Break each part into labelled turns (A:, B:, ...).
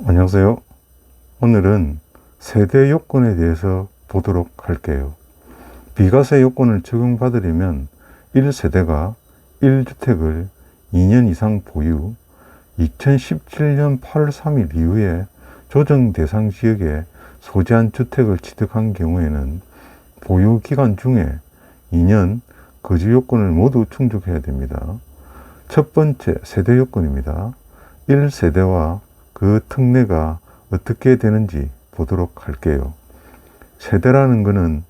A: 안녕하세요. 오늘은 세대 요건에 대해서 보도록 할게요. 비과세 요건을 적용받으려면 1세대가 1주택을 2년 이상 보유, 2017년 8월 3일 이후에 조정 대상 지역에 소재한 주택을 취득한 경우에는 보유 기간 중에 2년 거주 요건을 모두 충족해야 됩니다. 첫 번째 세대 요건입니다. 1세대와 그 특례가 어떻게 되는지 보도록 할게요. 세대라는 것은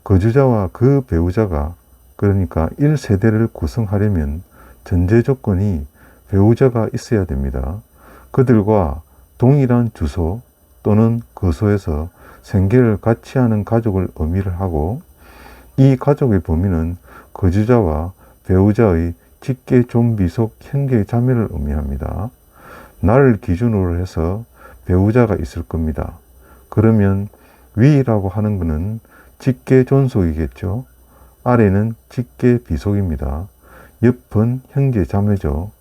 A: 거주자와 그 배우자가, 그러니까 1세대를 구성하려면 전제 조건이 배우자가 있어야 됩니다. 그들과 동일한 주소 또는 거소에서 생계를 같이 하는 가족을 의미를 하고, 이 가족의 범위는 거주자와 배우자의 직계 존비속 형제 자매를 의미합니다. 나를 기준으로 해서 배우자가 있을 겁니다. 그러면 위라고 하는 것은 직계 존속이겠죠. 아래는 직계 비속입니다. 옆은 형제 자매죠.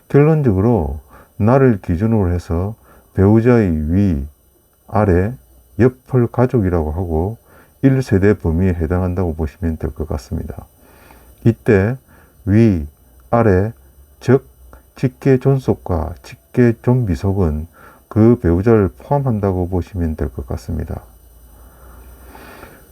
A: 결론적으로 나를 기준으로 해서 배우자의 위, 아래, 옆을 가족이라고 하고 1세대 범위에 해당한다고 보시면 될 것 같습니다. 이때 위, 아래, 즉 직계 존속과 직계 존비속은 그 배우자를 포함한다고 보시면 될 것 같습니다.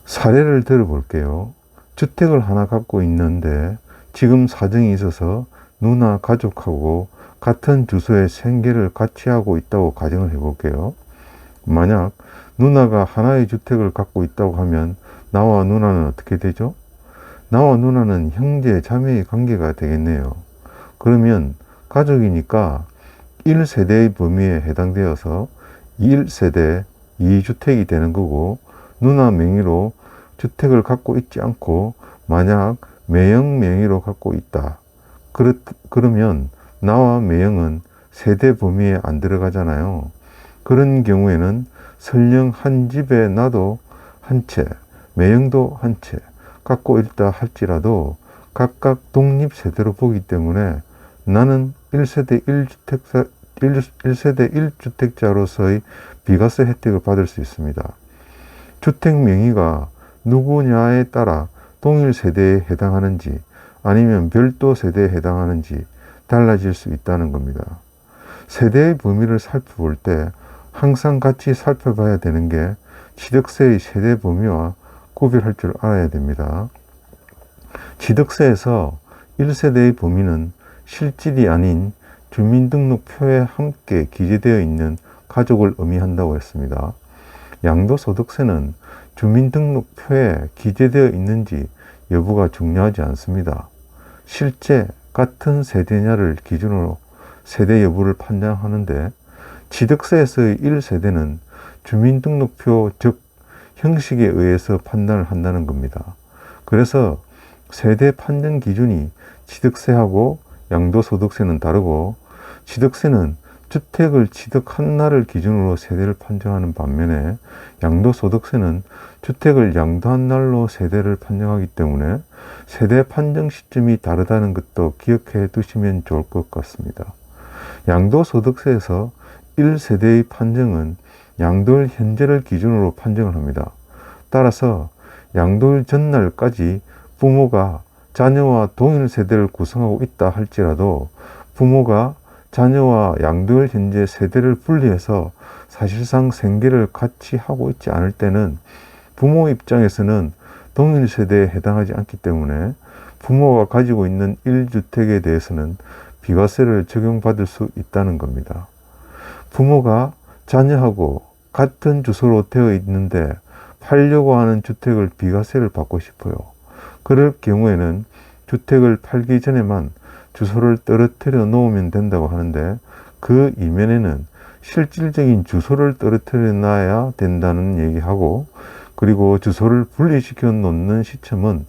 A: 사례를 들어볼게요. 주택을 하나 갖고 있는데 지금 사정이 있어서 누나 가족하고 같은 주소에 생계를 같이 하고 있다고 가정을 해볼게요. 만약 누나가 하나의 주택을 갖고 있다고 하면 나와 누나는 어떻게 되죠? 나와 누나는 형제 자매의 관계가 되겠네요. 그러면 가족이니까 1세대의 범위에 해당되어서 1세대 2주택이 되는 거고, 누나 명의로 주택을 갖고 있지 않고 만약 매형 명의로 갖고 있다. 그러면 나와 매형은 세대 범위에 안 들어가잖아요. 그런 경우에는 설령 한 집에 나도 한 채, 매형도 한 채 갖고 있다 할지라도 각각 독립세대로 보기 때문에 나는 1세대 1주택자로서의 비과세 혜택을 받을 수 있습니다. 주택 명의가 누구냐에 따라 동일 세대에 해당하는지 아니면 별도 세대에 해당하는지 달라질 수 있다는 겁니다. 세대의 범위를 살펴볼 때 항상 같이 살펴봐야 되는 게 취득세의 세대 범위와 구별할 줄 알아야 됩니다. 취득세에서 1세대의 범위는 실질이 아닌 주민등록표에 함께 기재되어 있는 가족을 의미한다고 했습니다. 양도소득세는 주민등록표에 기재되어 있는지 여부가 중요하지 않습니다. 실제 같은 세대냐를 기준으로 세대 여부를 판단하는데, 취득세에서의 1세대는 주민등록표 즉 형식에 의해서 판단을 한다는 겁니다. 그래서 세대 판정 기준이 취득세하고 양도소득세는 다르고, 취득세는 주택을 취득한 날을 기준으로 세대를 판정하는 반면에 양도소득세는 주택을 양도한 날로 세대를 판정하기 때문에 세대 판정 시점이 다르다는 것도 기억해 두시면 좋을 것 같습니다. 양도소득세에서 1세대의 판정은 양도일 현재를 기준으로 판정을 합니다. 따라서 양도일 전날까지 부모가 자녀와 동일 세대를 구성하고 있다 할지라도 부모가 자녀와 양도일 현재 세대를 분리해서 사실상 생계를 같이 하고 있지 않을 때는 부모 입장에서는 동일 세대에 해당하지 않기 때문에 부모가 가지고 있는 1주택에 대해서는 비과세를 적용받을 수 있다는 겁니다. 부모가 자녀하고 같은 주소로 되어 있는데 팔려고 하는 주택을 비과세를 받고 싶어요. 그럴 경우에는 주택을 팔기 전에만 주소를 떨어뜨려 놓으면 된다고 하는데, 그 이면에는 실질적인 주소를 떨어뜨려 놔야 된다는 얘기하고, 그리고 주소를 분리시켜 놓는 시점은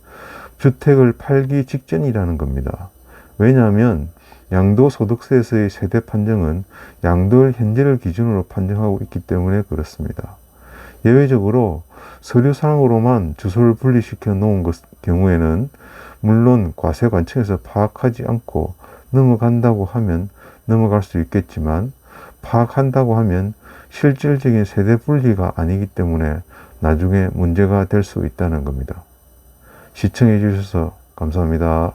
A: 주택을 팔기 직전이라는 겁니다. 왜냐하면 양도소득세에서의 세대 판정은 양도일 현재를 기준으로 판정하고 있기 때문에 그렇습니다. 예외적으로 서류상으로만 주소를 분리시켜 놓은 경우에는 물론 과세관청에서 파악하지 않고 넘어간다고 하면 넘어갈 수 있겠지만, 파악한다고 하면 실질적인 세대 분리가 아니기 때문에 나중에 문제가 될 수 있다는 겁니다. 시청해 주셔서 감사합니다.